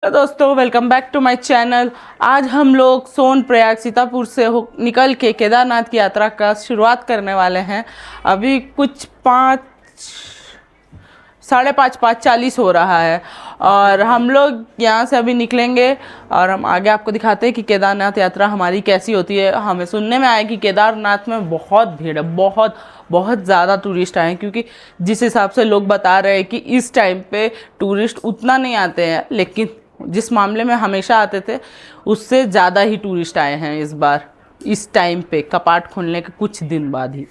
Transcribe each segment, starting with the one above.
तो दोस्तों welcome back to my channel. आज हम लोग सोनप्रयाग सीतापुर से निकल के केदारनाथ की यात्रा का शुरुआत करने वाले हैं। अभी कुछ 5:30 हो रहा है और हम लोग यहाँ से अभी निकलेंगे और हम आगे आपको दिखाते हैं कि केदारनाथ यात्रा हमारी कैसी होती है। हमें सुनने में आया कि केदारनाथ में बहुत भीड़ है, बहुत बहुत ज़्यादा टूरिस्ट आए हैं, क्योंकि जिस हिसाब से लोग बता रहे हैं कि इस टाइम पे टूरिस्ट उतना नहीं आते हैं, लेकिन जिस मामले में हमेशा आते थे उससे ज़्यादा ही टूरिस्ट आए हैं इस बार, इस टाइम पे कपाट खुलने के कुछ दिन बाद ही।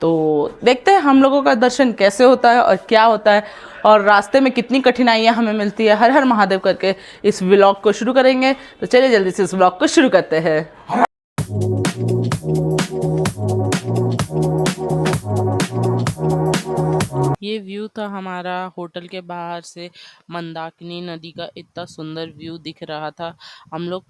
तो देखते हैं हम लोगों का दर्शन कैसे होता है और क्या होता है और रास्ते में कितनी कठिनाइयाँ हमें मिलती है। हर हर महादेव करके इस व्लॉग को शुरू करेंगे। तो चलिए जल्दी से इस व्लॉग को शुरू करते हैं। ये व्यू था हमारा होटल के बाहर से, मंदाकिनी नदी का इतना सुंदर व्यू दिख रहा था। हम लोग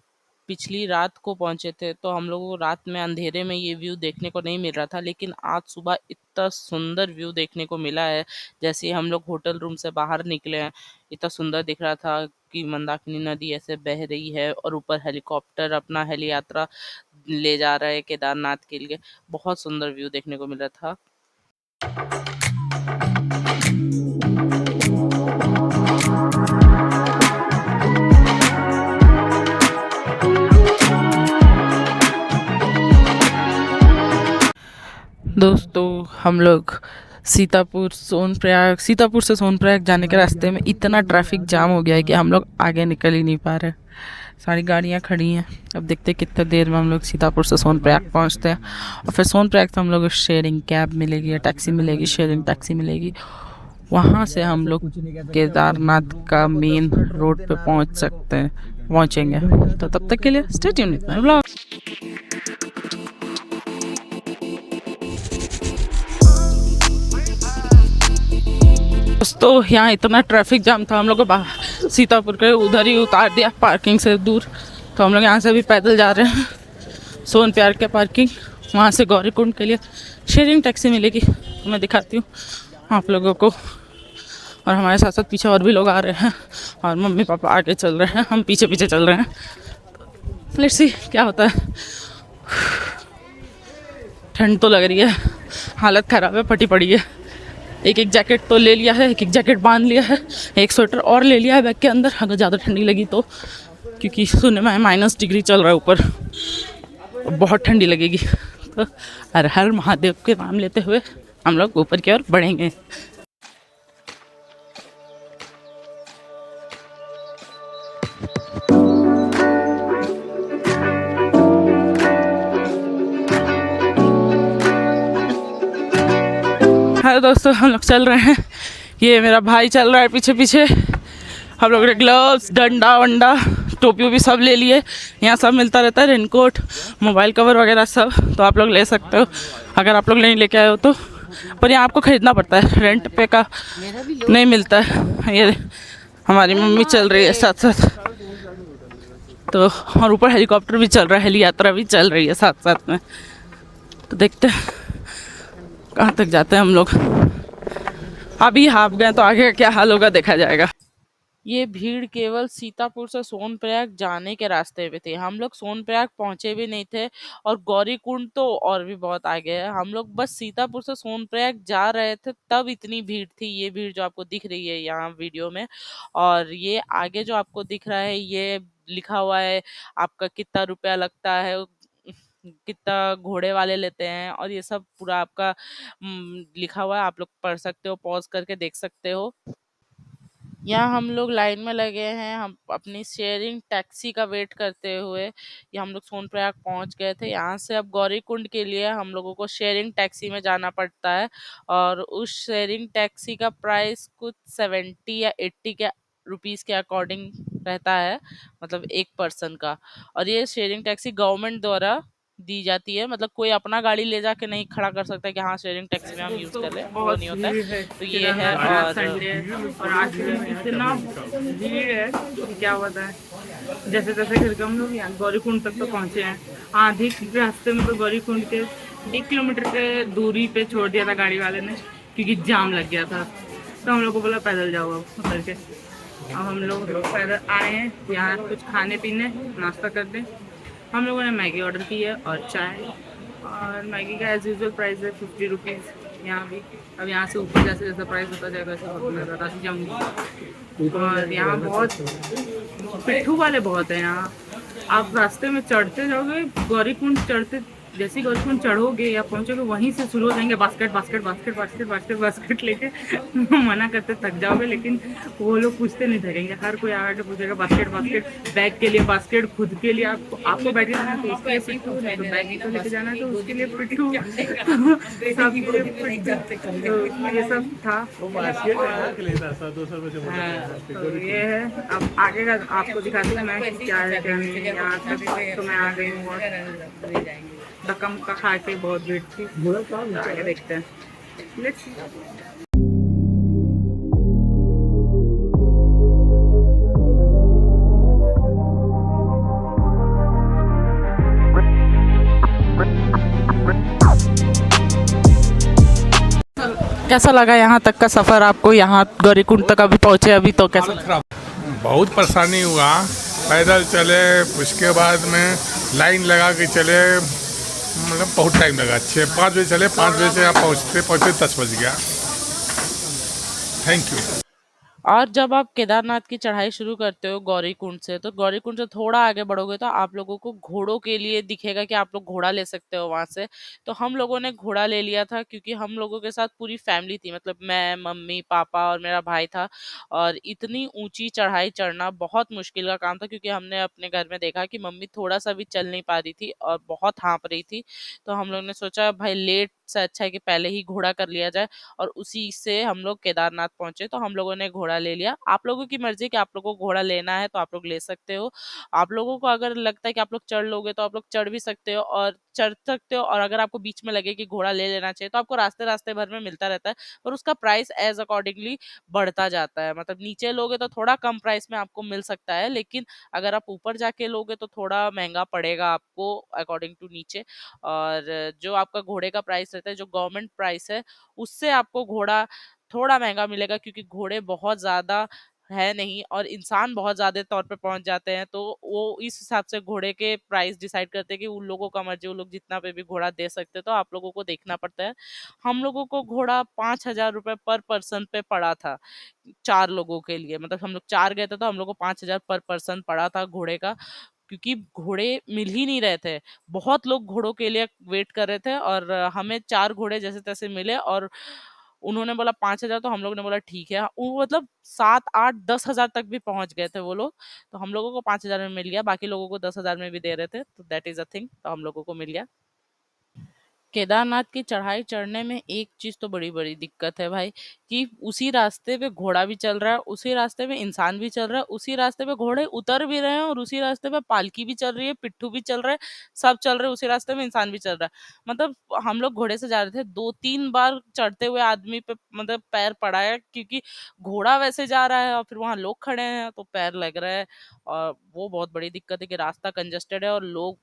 पिछली रात को पहुंचे थे, तो हम लोगों को रात में अंधेरे में ये व्यू देखने को नहीं मिल रहा था, लेकिन आज सुबह इतना सुंदर व्यू देखने को मिला है। जैसे ही हम लोग होटल रूम से बाहर निकले हैं, इतना सुंदर दिख रहा था कि मंदाकिनी नदी ऐसे बह रही है और ऊपर हेलीकॉप्टर अपना हेली यात्रा ले जा रहा है केदारनाथ के लिए। बहुत सुंदर व्यू देखने को मिला था। दोस्तों हम लोग सीतापुर से सोनप्रयाग जाने के रास्ते में इतना ट्रैफिक जाम हो गया है कि हम लोग आगे निकल ही नहीं पा रहे। सारी गाड़ियाँ खड़ी हैं। अब देखते हैं कितने देर में हम लोग सीतापुर से सोनप्रयाग पहुंचते हैं और फिर सोनप्रयाग से हम लोग शेयरिंग कैब मिलेगी या टैक्सी मिलेगी, शेयरिंग टैक्सी मिलेगी। वहाँ से हम लोग केदारनाथ का मेन रोड पे पहुँचेंगे। तो तब तक के लिए stay tuned with my vlog. दोस्तों यहाँ इतना ट्रैफिक जाम था, हम लोग को सीतापुर के उधर ही उतार दिया पार्किंग से दूर। तो हम लोग यहाँ से भी पैदल जा रहे हैं सोनप्रयाग के पार्किंग, वहाँ से गौरीकुंड के लिए शेयरिंग टैक्सी मिलेगी। तो मैं दिखाती हूँ आप लोगों को। और हमारे साथ साथ पीछे और भी लोग आ रहे हैं और मम्मी पापा आगे चल रहे हैं, हम पीछे पीछे चल रहे हैं। लेट्स सी क्या होता है। ठंड तो लग रही है, हालत ख़राब है, फटी पड़ी है। एक एक जैकेट तो ले लिया है, एक एक जैकेट बांध लिया है, एक स्वेटर और ले लिया है बैग के अंदर अगर ज़्यादा ठंडी लगी तो, क्योंकि सुनने में -डिग्री चल रहा है ऊपर, बहुत ठंडी लगेगी। तो हर हर महादेव के नाम लेते हुए हम लोग ऊपर की ओर बढ़ेंगे। हेलो दोस्तों, हम लोग चल रहे हैं। ये मेरा भाई चल रहा है पीछे पीछे। हम लोग ने ग्लव्स, डंडा वंडा, टोपी भी सब ले लिए। यहाँ सब मिलता रहता है, रेनकोट, मोबाइल कवर वगैरह सब। तो आप लोग ले सकते हो अगर आप लोग नहीं लेके आए हो तो। पर यहाँ आपको ख़रीदना पड़ता है, रेंट पे का नहीं मिलता है। ये हमारी मम्मी चल रही है साथ साथ। तो और ऊपर हेलीकॉप्टर भी चल रहा है, हेली यात्रा भी चल रही है साथ साथ में। तो देखते हैं कहाँ तक जाते हैं हम लोग। अभी हाफ गए तो आगे का क्या हाल होगा देखा जाएगा। ये भीड़ केवल सीतापुर से सोनप्रयाग जाने के रास्ते पे थी। हम लोग सोनप्रयाग पहुंचे भी नहीं थे और गौरीकुंड तो और भी बहुत आगे है। हम लोग बस सीतापुर से सोनप्रयाग जा रहे थे, तब इतनी भीड़ थी। ये भीड़ जो आपको दिख रही है यहाँ वीडियो में, और ये आगे जो आपको दिख रहा है ये लिखा हुआ है आपका कितना रुपया लगता है, कितना घोड़े वाले लेते हैं, और ये सब पूरा आपका लिखा हुआ है। आप लोग पढ़ सकते हो, पॉज करके देख सकते हो। यहाँ हम लोग लाइन में लगे हैं, हम अपनी शेयरिंग टैक्सी का वेट करते हुए। ये हम लोग सोनप्रयाग पहुंच गए थे। यहाँ से अब गौरीकुंड के लिए हम लोगों को शेयरिंग टैक्सी में जाना पड़ता है, और उस शेयरिंग टैक्सी का प्राइस कुछ 70 या 80 के रुपीज़ के अकॉर्डिंग रहता है, मतलब एक पर्सन का। और ये शेयरिंग टैक्सी गवर्नमेंट द्वारा दी जाती है, मतलब कोई अपना गाड़ी ले जाके नहीं खड़ा कर सकता कि हाँ शेयरिंग टैक्सी में हम यूज कर रहे हैं, वो नहीं होता है। तो ये है। और आज इतना भीड़ है क्या बताएं। जैसे तैसे करके हम लोग यहाँ गौरीकुंड तक तो पहुँचे हैं। आधे रास्ते में तो गौरीकुंड के 1 किलोमीटर के दूरी पे छोड़ दिया था गाड़ी वाले ने, क्योंकि जाम लग गया था। तो हम लोग को बोला पैदल जाओ अब उतर के। अब हम लोग पैदल आए हैं यहाँ कुछ खाने पीने नाश्ता करने। हम लोगों ने मैगी ऑर्डर की है और चाय, और मैगी का एज यूजल प्राइस है 50 रुपीज़ यहाँ भी। अब यहाँ से ऊपर जैसे जैसा प्राइस होता जाएगा वैसे मैं बताती जाऊँगी। और यहाँ बहुत पिट्ठू वाले बहुत हैं यहाँ। आप रास्ते में चढ़ते जाओगे गौरीकुंड, चढ़ते जैसे ही गौरीकुंड चढ़ोगे या पहुँचोगे वहीं से शुरू हो जाएंगे basket basket basket basket basket basket लेके। मना करते थक जाओगे, लेकिन वो लोग पूछते नहीं थकेंगे। हर कोई आके पूछेगा बास्केट बास्केट, बैग के लिए बास्केट, खुद के लिए आपको बैग जाना है तो उसके लिए पिट्ठू, तो बैग तो लेके जाना है तो उसके लिए पिट्ठू, सब के लिए पिट्ठू। तो ये सब था। तो ये है, अब आगे का आपको दिखाती हूँ मैं क्या है क्या नहीं। यहाँ तक तो मैं आ गई हूँ, धक्का मुक्का खा के बहुत भीड़ थी। आगे देखते हैं, लेट्स सी। कैसा लगा यहाँ तक का सफ़र आपको? यहाँ गौरीकुंड तक अभी पहुँचे अभी तो कैसा लगा? बहुत परेशानी हुआ, पैदल चले, उसके बाद में लाइन लगा के चले, मतलब बहुत टाइम लगा। 5 बजे चले, 5 बजे से यहाँ पहुँचते 10 बज गया। Thank you. और जब आप केदारनाथ की चढ़ाई शुरू करते हो गौरीकुंड से, तो गौरीकुंड से थोड़ा आगे बढ़ोगे तो आप लोगों को घोड़ों के लिए दिखेगा कि आप लोग घोड़ा ले सकते हो वहां से। तो हम लोगों ने घोड़ा ले लिया था क्योंकि हम लोगों के साथ पूरी फैमिली थी, मतलब मैं, मम्मी, पापा और मेरा भाई था। और इतनी ऊंची चढ़ाई चढ़ना बहुत मुश्किल का काम था क्योंकि हमने अपने घर में देखा कि मम्मी थोड़ा सा भी चल नहीं पा रही थी और बहुत हाँप रही थी। तो हम लोग ने सोचा भाई लेट से अच्छा है कि पहले ही घोड़ा कर लिया जाए, और उसी से हम लोग केदारनाथ पहुंचे। तो हम लोगों ने घोड़ा ले लिया। आप लोगों की मर्जी कि आप लोगों को घोड़ा लेना है तो आप लोग ले सकते हो। आप लोगों को अगर लगता है कि आप लोग चढ़ लोगे तो आप लोग चढ़ भी सकते हो और चढ़ सकते हो। और अगर आपको बीच में लगे कि घोड़ा ले लेना चाहिए तो आपको रास्ते रास्ते भर में मिलता रहता है, पर उसका प्राइस एज अकॉर्डिंगली बढ़ता जाता है। मतलब नीचे लोगे तो थोड़ा कम प्राइस में आपको मिल सकता है, लेकिन अगर आप ऊपर जाके लोगे तो थोड़ा महंगा पड़ेगा आपको अकॉर्डिंग टू नीचे। और जो आपका घोड़े का प्राइस रहता है, जो गवर्नमेंट प्राइस है, उससे आपको घोड़ा थोड़ा महंगा मिलेगा क्योंकि घोड़े बहुत ज्यादा है नहीं और इंसान बहुत ज्यादा तौर पे पहुंच जाते हैं। तो वो इस हिसाब से घोड़े के प्राइस डिसाइड करते हैं कि उन लोगों का मर्जी, वो लोग जितना पे भी घोड़ा दे सकते हैं। तो आप लोगों को देखना पड़ता है। हम लोगों को घोड़ा 5,000 रुपए पर पर्सन पे पड़ा था, 4 लोगों के लिए। मतलब हम लोग 4 गए थे तो हम लोग को 5,000 पर पर्सन पड़ा था घोड़े का, क्योंकि घोड़े मिल ही नहीं रहे थे। बहुत लोग घोड़ों के लिए वेट कर रहे थे और हमें 4 घोड़े जैसे तैसे मिले। और उन्होंने बोला 5,000, तो हम लोग ने बोला ठीक है। वो मतलब 7, 8, 10,000 तक भी पहुंच गए थे वो लोग। तो हम लोगों को 5,000 में मिल गया, बाकी लोगों को 10,000 में भी दे रहे थे। तो दैट इज अ थिंग, तो हम लोगों को मिल गया। केदारनाथ की चढ़ाई चढ़ने में एक चीज तो बड़ी बड़ी दिक्कत है भाई, कि उसी रास्ते पे घोड़ा भी चल रहा है, उसी रास्ते पे इंसान भी चल रहा है, उसी रास्ते पे घोड़े उतर भी रहे हैं, और उसी रास्ते पे पालकी भी चल रही है, पिट्ठू भी चल रहा है, सब चल रहे हैं। उसी रास्ते में इंसान भी चल रहा है। मतलब हम लोग घोड़े से जा रहे थे, 2, 3 बार चढ़ते हुए आदमी पे मतलब पैर पड़ा है, क्योंकि घोड़ा वैसे जा रहा है और फिर वहां लोग खड़े हैं तो पैर लग रहा है। और वो बहुत बड़ी दिक्कत है कि रास्ता कंजेस्टेड है और लोग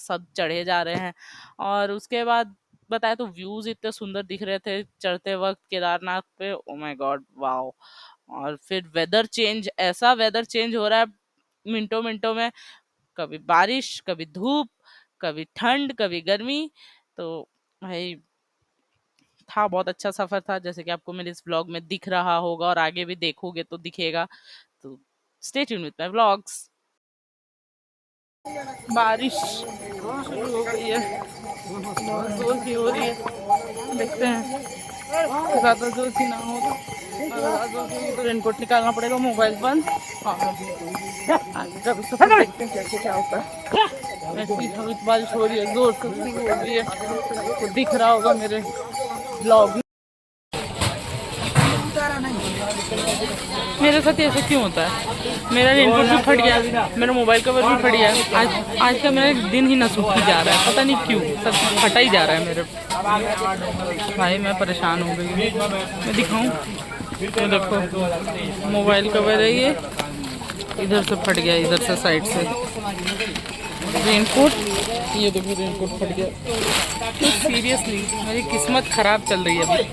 सब चढ़े जा रहे हैं। और उसके बाद बताया तो व्यूज इतने सुंदर दिख रहे थे चढ़ते वक्त केदारनाथ पे, ओ माय गॉड, वाओ। और फिर वेदर चेंज, ऐसा वेदर चेंज हो रहा है मिनटों मिनटों में, कभी बारिश, कभी धूप, कभी ठंड, कभी गर्मी। तो भाई था, बहुत अच्छा सफर था, जैसे कि आपको मेरे इस व्लॉग में दिख रहा होगा और आगे भी देखोगे तो दिखेगा। तो stay tune with my vlogs. बारिश शुरू हो गई है, बहुत जोर की हो रही है। देखते हैं, ज़्यादा जोर की ना हो तो, अगर ज़्यादा जोर की होगी तो रेनकोट निकालना पड़ेगा, मोबाइल बंद। हाँ, आगे का भी सफर देखते हैं कैसे क्या होता है। ऐसी थोड़ी बारिश हो रही है, जोर से शुरू हो रही है, तो दिख रहा होगा मेरे ब्लॉग। मेरे साथ ऐसा क्यों होता है? मेरा रेनकोट भी फट गया, मेरा मोबाइल कवर भी फट गया। आज का मेरा दिन ही ना सूख ही जा रहा है, पता नहीं क्यों, सब फटा ही जा रहा है मेरे। भाई मैं परेशान हो गई हूँ। मैं दिखाऊं, ये देखो मोबाइल कवर है, ये इधर से फट गया, इधर से साइड से। रेनकोट, ये देखो रेनकोट फट गया। तो सीरियसली मेरी किस्मत खराब चल रही है अभी।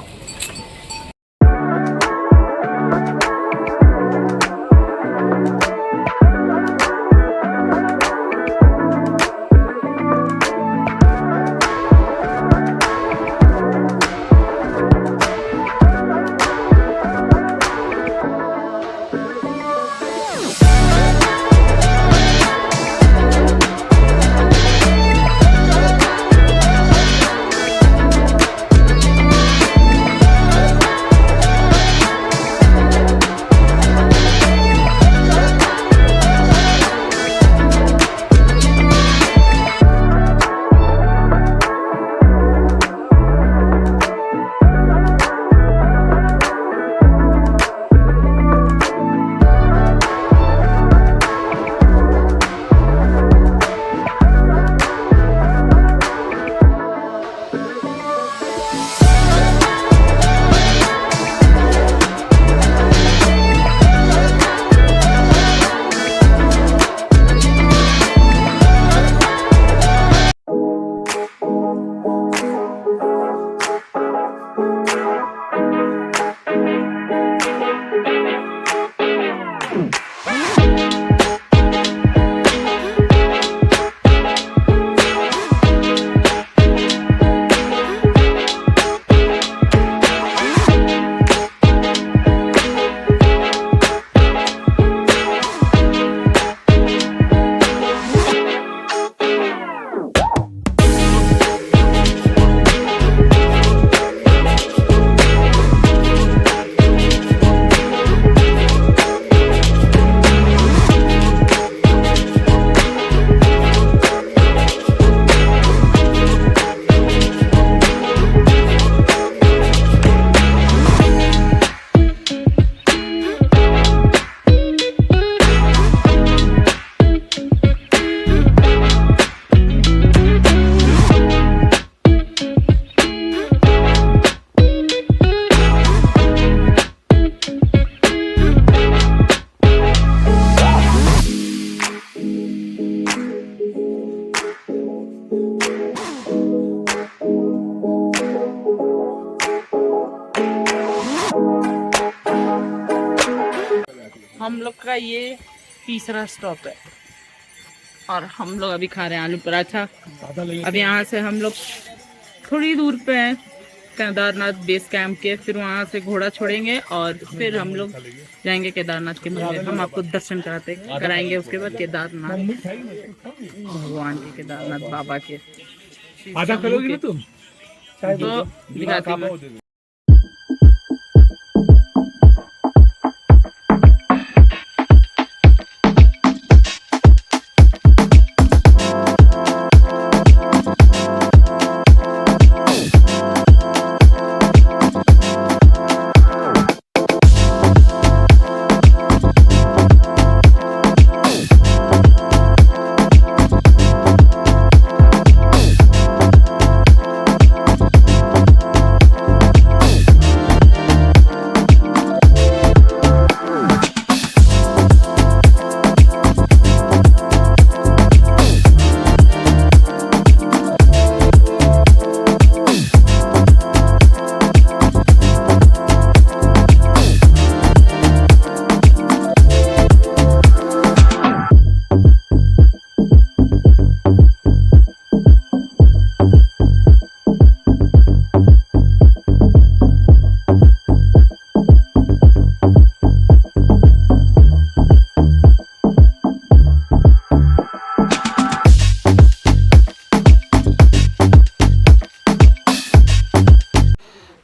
ये तीसरा स्टॉप है और हम लोग अभी खा रहे हैं आलू पराठा। अब यहाँ से हम लोग थोड़ी दूर पे हैं केदारनाथ बेस कैंप के, फिर वहाँ से घोड़ा छोड़ेंगे और फिर हम लोग जाएंगे केदारनाथ के मंदिर। हम आपको दर्शन कराएंगे उसके बाद केदारनाथ भगवान के, केदारनाथ बाबा के। आधा करोगी ना तुम तो दिखाती हूँ।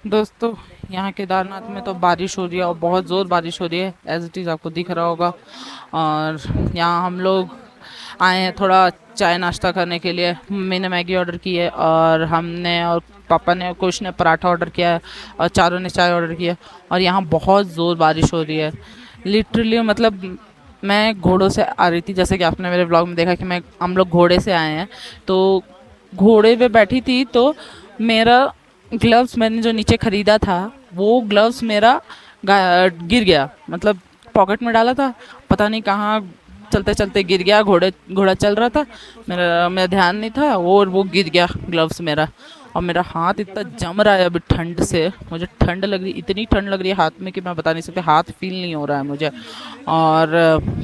दोस्तों यहाँ केदारनाथ में तो बारिश हो रही है और बहुत ज़ोर बारिश हो रही है, एज इट इज़ आपको दिख रहा होगा। और यहाँ हम लोग आए हैं थोड़ा चाय नाश्ता करने के लिए। मम्मी ने मैगी ऑर्डर की है और हमने और पापा ने कुछ ने पराठा ऑर्डर किया है और चारों ने चाय ऑर्डर किया है। और यहाँ बहुत ज़ोर बारिश हो रही है लिटरली, मतलब मैं घोड़ों से आ रही थी, जैसे कि आपने मेरे ब्लॉग में देखा कि हम लोग घोड़े से आए हैं। तो घोड़े पे बैठी थी तो मेरा ग्लव्स मैंने जो नीचे ख़रीदा था वो ग्लव्स मेरा गिर गया, मतलब पॉकेट में डाला था, पता नहीं कहाँ चलते चलते गिर गया। घोड़ा चल रहा था, मेरा ध्यान नहीं था और वो गिर गया ग्लव्स मेरा। और मेरा हाथ इतना जम रहा है अभी ठंड से, मुझे ठंड लग रही, इतनी ठंड लग रही है हाथ में कि मैं बता नहीं सकती, हाथ फील नहीं हो रहा है मुझे। और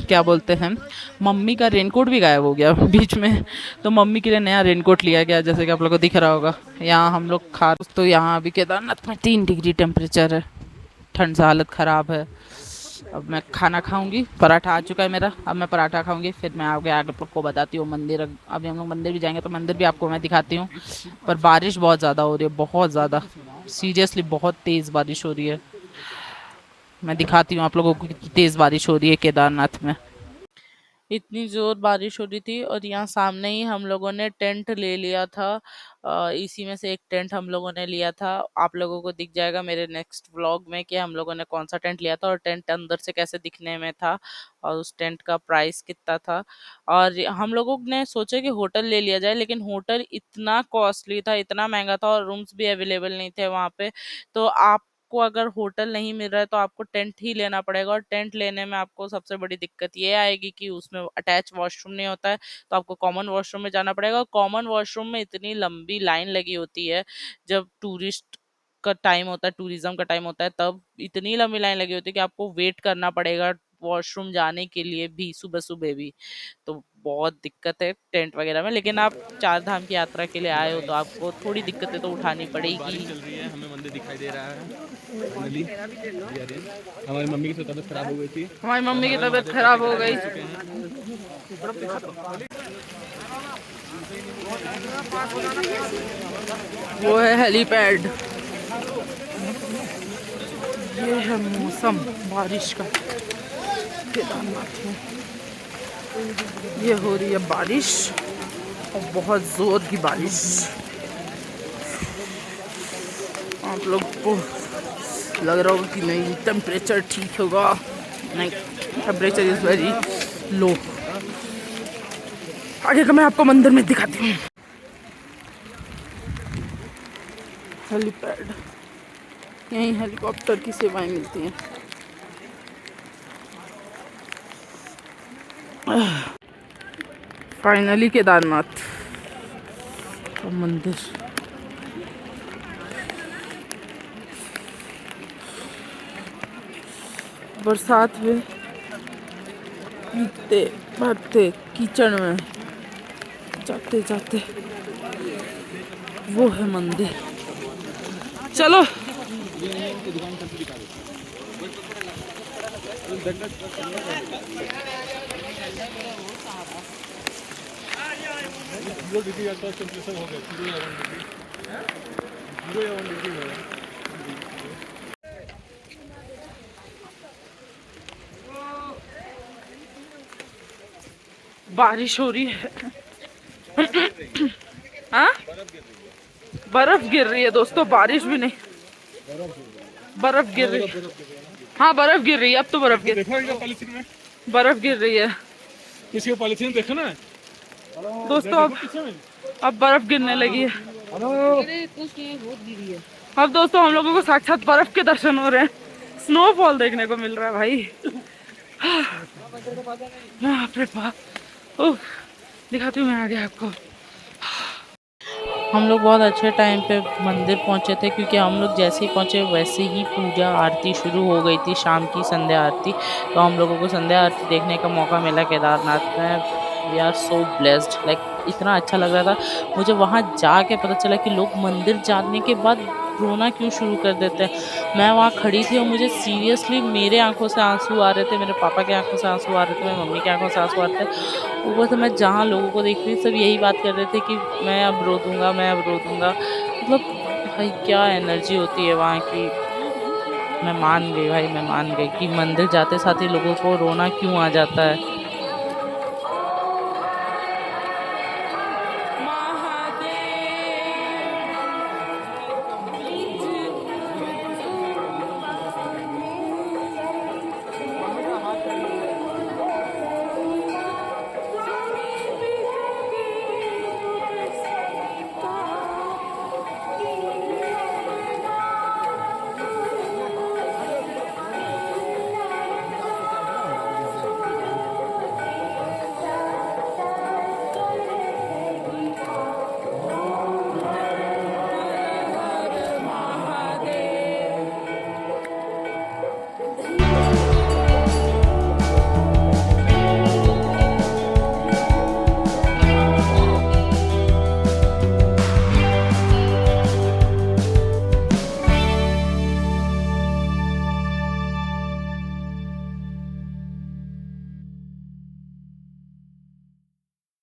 क्या बोलते हैं, मम्मी का रेनकोट भी गायब हो गया बीच में, तो मम्मी के लिए नया रेनकोट लिया गया, जैसे कि आप लोगों को दिख रहा होगा। यहाँ हम लोग तो यहाँ अभी केदारनाथ में 3 डिग्री टेम्परेचर है, ठंड से हालत ख़राब है। अब मैं खाना खाऊंगी, पराठा आ चुका है मेरा, अब मैं पराठा खाऊंगी, फिर मैं आगे आपको बताती हूँ मंदिर। अभी हम लोग मंदिर भी जाएंगे तो मंदिर भी आपको मैं दिखाती हूँ। पर बारिश बहुत ज़्यादा हो रही है, बहुत ज़्यादा, सीरियसली बहुत तेज़ बारिश हो रही है। मैं दिखाती हूँ आप लोगों को कितनी तेज़ बारिश हो रही है केदारनाथ में। इतनी ज़ोर बारिश हो रही थी और यहाँ सामने ही हम लोगों ने टेंट ले लिया था। इसी में से एक टेंट हम लोगों ने लिया था, आप लोगों को दिख जाएगा मेरे नेक्स्ट व्लॉग में कि हम लोगों ने कौन सा टेंट लिया था और टेंट अंदर से कैसे दिखने में था और उस टेंट का प्राइस कितना था। और हम लोगों ने सोचा कि होटल ले लिया जाए, लेकिन होटल इतना कॉस्टली था, इतना महंगा था और रूम्स भी अवेलेबल नहीं थे वहाँ पे। तो आपको अगर होटल नहीं मिल रहा है तो आपको टेंट ही लेना पड़ेगा। और टेंट लेने में आपको सबसे बड़ी दिक्कत ये आएगी कि उसमें अटैच वॉशरूम नहीं होता है, तो आपको कॉमन वॉशरूम में जाना पड़ेगा। कॉमन वॉशरूम में इतनी लंबी लाइन लगी होती है, जब टूरिस्ट का टाइम होता है, टूरिज्म का टाइम होता है, तब इतनी लंबी लाइन लगी होती है कि आपको वेट करना पड़ेगा वॉशरूम जाने के लिए भी, सुबह सुबह भी। तो बहुत दिक्कत है टेंट वगैरह में। लेकिन आप 4 धाम की यात्रा के लिए आए हो तो आपको थोड़ी दिक्कतें तो उठानी पड़ेगी। चल रही है, हमें मंदिर दिखाई दे रहा है। हमारी मम्मी की तबीयत खराब हो गई थी, हमारी मम्मी की तबीयत खराब हो गई। वो है हेलीपैड। ये है मौसम बारिश का केदारनाथ में। ये हो रही है बारिश और बहुत जोर की बारिश। आप लोग को लग रहा होगा कि नहीं टेम्परेचर ठीक होगा, नहीं, टेम्परेचर इज वेरी लो। आगे का मैं आपको मंदिर में दिखाती हूँ। हेलीपैड, यहीं हेलीकॉप्टर की सेवाएं मिलती हैं। फाइनली केदारनाथ का मंदिर। बरसात में भीगते भागते कीचड़ में जाते जाते वो है मंदिर। चलो बारिश हो रही है। हाँ बर्फ गिर रही है दोस्तों, बारिश भी नहीं, बर्फ गिर रही है। हाँ बर्फ गिर रही है, अब तो बर्फ गिर बर्फ गिर रही है इसके पॉलिथीन देखो ना दोस्तों। अब बर्फ गिरने लगी है। अब दोस्तों हम लोगों को साक्षात बर्फ के दर्शन हो रहे हैं, स्नोफॉल देखने को मिल रहा है भाई। बाप रे बाप। ओह दिखाती हूँ मैं आगे आपको। हम लोग बहुत अच्छे टाइम पे मंदिर पहुंचे थे, क्योंकि हम लोग जैसे ही पहुंचे वैसे ही पूजा आरती शुरू हो गई थी, शाम की संध्या आरती। तो हम लोगों को संध्या आरती देखने का मौका मिला केदारनाथ में। We are so blessed, like इतना अच्छा लग रहा था मुझे। वहाँ जाके पता चला कि लोग मंदिर जाने के बाद रोना क्यों शुरू कर देते हैं। मैं वहाँ खड़ी थी और मुझे सीरियसली मेरे आंखों से आंसू आ रहे थे, मेरे पापा के आंखों से आंसू आ रहे थे, मेरी मम्मी के आंखों से आंसू आ रहे थे। ऊपर से मैं जहाँ लोगों को देख रही सब यही बात कर रहे थे कि मैं अब रो दूँगा, मैं अब रो दूँगा। मतलब भाई क्या एनर्जी होती है वहाँ की। मैं मान गई भाई, मैं मान गई कि मंदिर जाते साथ ही लोगों को रोना क्यों आ जाता है।